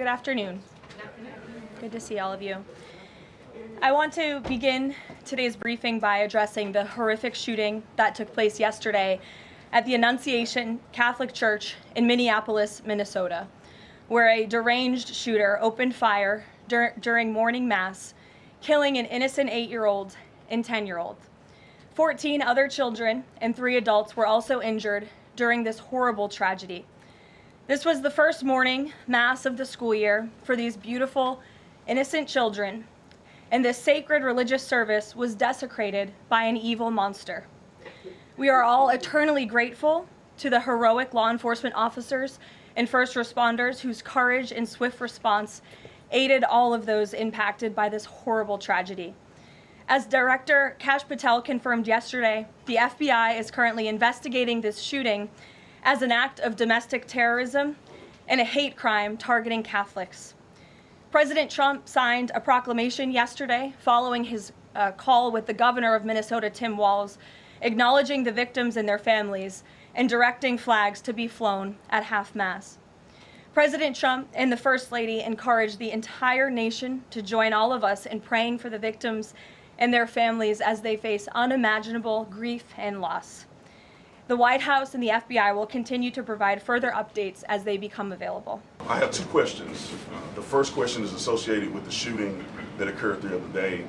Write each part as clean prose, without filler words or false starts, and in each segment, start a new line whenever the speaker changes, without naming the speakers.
Good afternoon. Good to see all of you. I want to begin today's briefing by addressing the horrific shooting that took place yesterday at the Annunciation Catholic Church in Minneapolis, Minnesota, where a deranged shooter opened fire during morning mass, killing an innocent 8-year-old and 10-year-old. 14 other children and 3 adults were also injured during this horrible tragedy. This was the first morning mass of the school year for these beautiful, innocent children, and this sacred religious service was desecrated by an evil monster. We are all eternally grateful to the heroic law enforcement officers and first responders whose courage and swift response aided all of those impacted by this horrible tragedy. As Director Kash Patel confirmed yesterday, the FBI is currently investigating this shooting as an act of domestic terrorism and a hate crime targeting Catholics. President Trump signed a proclamation yesterday following his call with the governor of Minnesota, Tim Walz, acknowledging the victims and their families and directing flags to be flown at half-mast. President Trump and the First Lady encouraged the entire nation to join all of us in praying for the victims and their families as they face unimaginable grief and loss. The White House and the FBI will continue to provide further updates as they become available.
I have 2 questions. The first question is associated with the shooting that occurred the other day.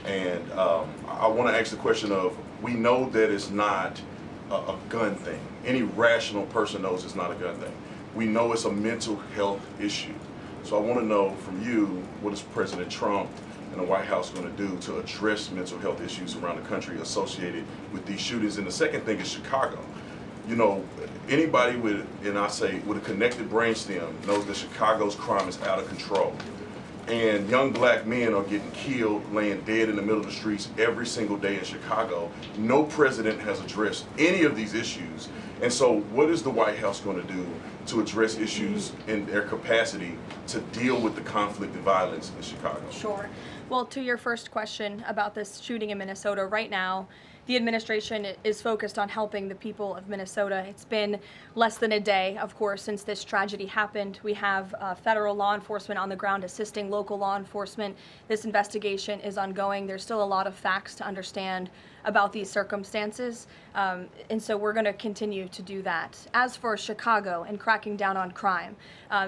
And I want to ask the question of, we know that it's not a gun thing. Any rational person knows it's not a gun thing. We know it's a mental health issue. So I want to know from you, what is President Trump and the White House going to do to address mental health issues around the country associated with these shootings? And the second thing is Chicago. You know, anybody with a connected brainstem knows that Chicago's crime is out of control. And young black men are getting killed, laying dead in the middle of the streets every single day in Chicago. No president has addressed any of these issues. And so what is the White House going to do to address issues in their capacity to deal with the conflict and violence in Chicago?
Sure. Well, to your first question about this shooting in Minnesota, right now, the administration is focused on helping the people of Minnesota. It's been less than a day, of course, since this tragedy happened. We have federal law enforcement on the ground assisting local law enforcement. This investigation is ongoing. There's still a lot of facts to understand about these circumstances, and so we're going to continue to do that. As for Chicago and cracking down on crime,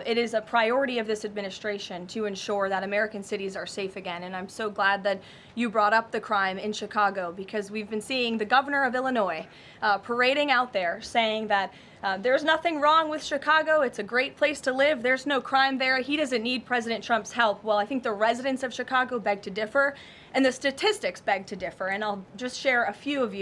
it is a priority of this administration to ensure that American cities are safe again, and I'm so glad that you brought up the crime in Chicago, because we've been seeing the governor of Illinois parading out there saying that there's nothing wrong with Chicago. It's a great place to live. There's no crime there. He doesn't need President Trump's help. Well, I think the residents of Chicago beg to differ, and the statistics beg to differ. And I'll just share a few of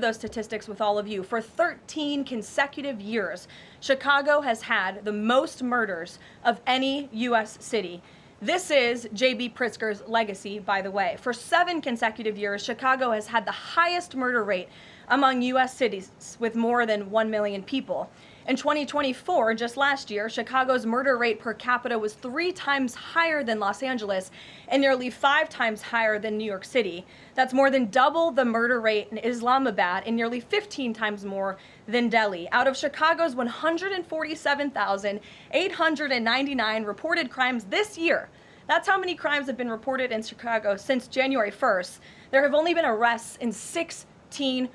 those statistics with all of you. For 13 consecutive years, Chicago has had the most murders of any U.S. city. This is J.B. Pritzker's legacy, by the way. For 7 consecutive years, Chicago has had the highest murder rate among U.S. cities with more than 1 million people. In 2024, just last year, Chicago's murder rate per capita was 3 times higher than Los Angeles and nearly 5 times higher than New York City. That's more than double the murder rate in Islamabad and nearly 15 times more than Delhi. Out of Chicago's 147,899 reported crimes this year, that's how many crimes have been reported in Chicago since January 1st. There have only been arrests in 16%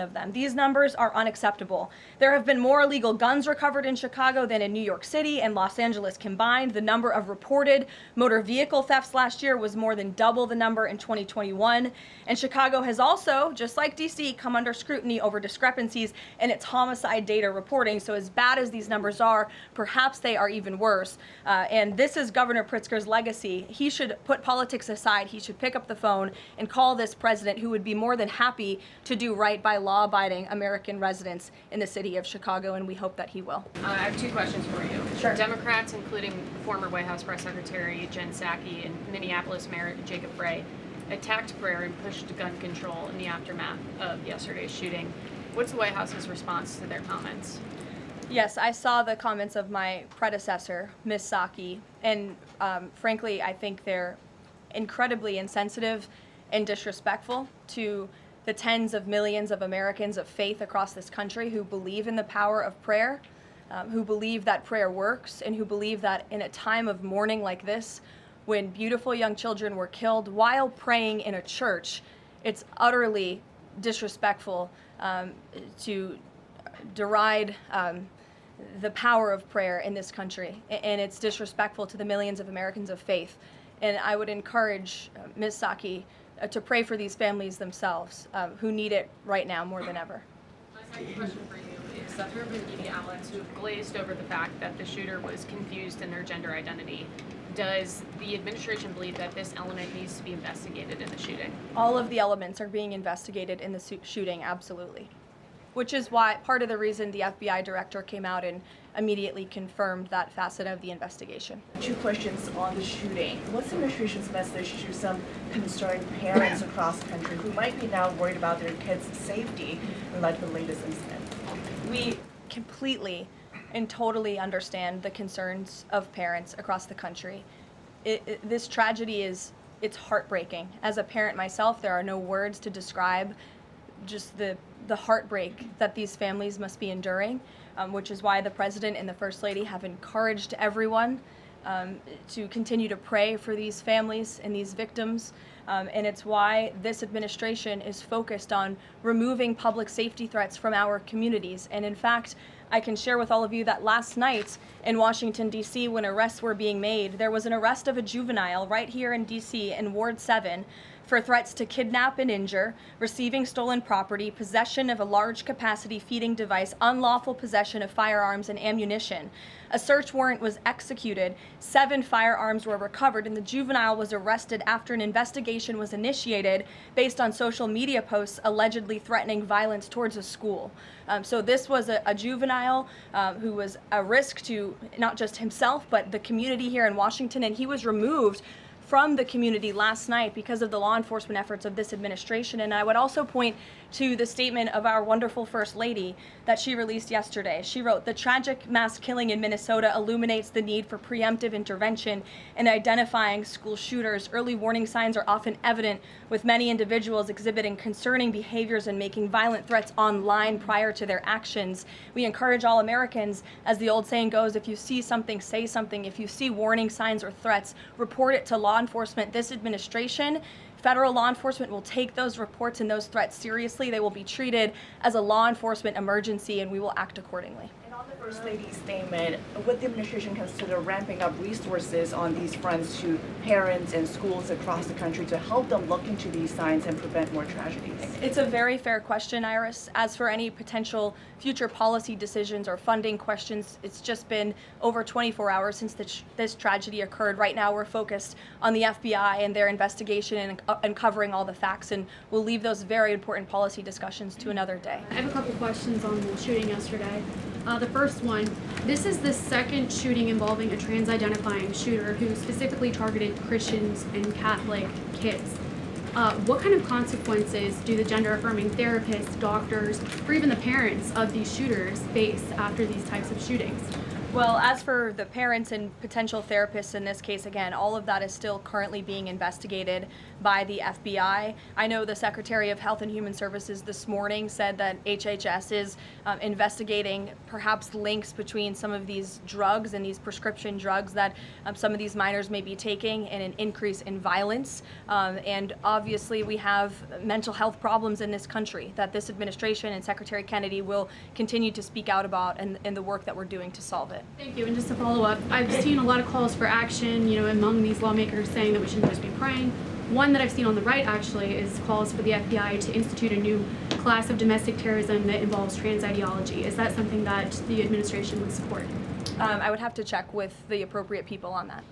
of them. These numbers are unacceptable. There have been more illegal guns recovered in Chicago than in New York City and Los Angeles combined. The number of reported motor vehicle thefts last year was more than double the number in 2021. And Chicago has also, just like DC, come under scrutiny over discrepancies in its homicide data reporting. So as bad as these numbers are, perhaps they are even worse. And this is Governor Pritzker's legacy. He should put politics aside. He should pick up the phone and call this president, who would be more than happy to do right by law-abiding American residents in the city of Chicago, and we hope that he will.
I have 2 questions for you.
Sure.
Democrats, including former White House Press Secretary Jen Psaki and Minneapolis Mayor Jacob Frey, attacked prayer and pushed gun control in the aftermath of yesterday's shooting. What's the White House's response to their comments?
Yes, I saw the comments of my predecessor, Ms. Psaki, and frankly, I think they're incredibly insensitive and disrespectful to the tens of millions of Americans of faith across this country who believe in the power of prayer. who believe that prayer works and who believe that in a time of mourning like this, when beautiful young children were killed while praying in a church, it's utterly disrespectful to deride the power of prayer in this country, and it's disrespectful to the millions of Americans of faith. And I would encourage Ms. Psaki to pray for these families themselves, who need it right now more than ever.
My second question for you is that there have been media outlets who have glazed over the fact that the shooter was confused in their gender identity. Does the administration believe that this element needs to be investigated in the shooting?
All of the elements are being investigated in the shooting, absolutely. Which is why part of the reason the FBI director came out and immediately confirmed that facet of the investigation.
2 questions on the shooting. What's the administration's message to some concerned parents across the country who might be now worried about their kids' safety in light of the latest incident?
We completely and totally understand the concerns of parents across the country. This tragedy it's heartbreaking. As a parent myself, there are no words to describe just the heartbreak that these families must be enduring, which is why the President and the First Lady have encouraged everyone to continue to pray for these families and these victims. And it's why this administration is focused on removing public safety threats from our communities. And in fact, I can share with all of you that last night in Washington, D.C., when arrests were being made, there was an arrest of a juvenile right here in D.C. in Ward 7 for threats to kidnap and injure, receiving stolen property, possession of a large capacity feeding device, unlawful possession of firearms and ammunition. A search warrant was executed, 7 firearms were recovered, and the juvenile was arrested after an investigation was initiated based on social media posts allegedly threatening violence towards a school. So this was a juvenile who was a risk to not just himself, but the community here in Washington, and he was removed from the community last night because of the law enforcement efforts of this administration. And I would also point to the statement of our wonderful First Lady that she released yesterday. She wrote, "The tragic mass killing in Minnesota illuminates the need for preemptive intervention in identifying school shooters. Early warning signs are often evident, with many individuals exhibiting concerning behaviors and making violent threats online prior to their actions. We encourage all Americans, as the old saying goes, if you see something, say something. If you see warning signs or threats, report it to law enforcement." This administration, federal law enforcement, will take those reports and those threats seriously. They will be treated as a law enforcement emergency, and we will act accordingly.
And on the First Lady's statement, would the administration consider ramping up resources on these fronts to parents and schools across the country to help them look into these signs and prevent more tragedies?
It's a very fair question, Iris. As for any potential future policy decisions or funding questions, it's just been over 24 hours since this tragedy occurred. Right now, we're focused on the FBI and their investigation and uncovering all the facts, and we'll leave those very important policy discussions to another day.
I have a couple questions on the shooting yesterday. The first one, this is the second shooting involving a trans-identifying shooter who specifically targeted Christians and Catholic kids. What kind of consequences do the gender-affirming therapists, doctors, or even the parents of these shooters face after these types of shootings?
Well, as for the parents and potential therapists in this case, again, all of that is still currently being investigated by the FBI. I know the Secretary of Health and Human Services this morning said that HHS is investigating perhaps links between some of these drugs and these prescription drugs that some of these minors may be taking and an increase in violence. And obviously we have mental health problems in this country that this administration and Secretary Kennedy will continue to speak out about and the work that we're doing to solve it.
Thank you. And just to follow up, I've seen a lot of calls for action, among these lawmakers saying that we shouldn't just be praying. One that I've seen on the right actually is calls for the FBI to institute a new class of domestic terrorism that involves trans ideology. Is that something that the administration would support?
I would have to check with the appropriate people on that.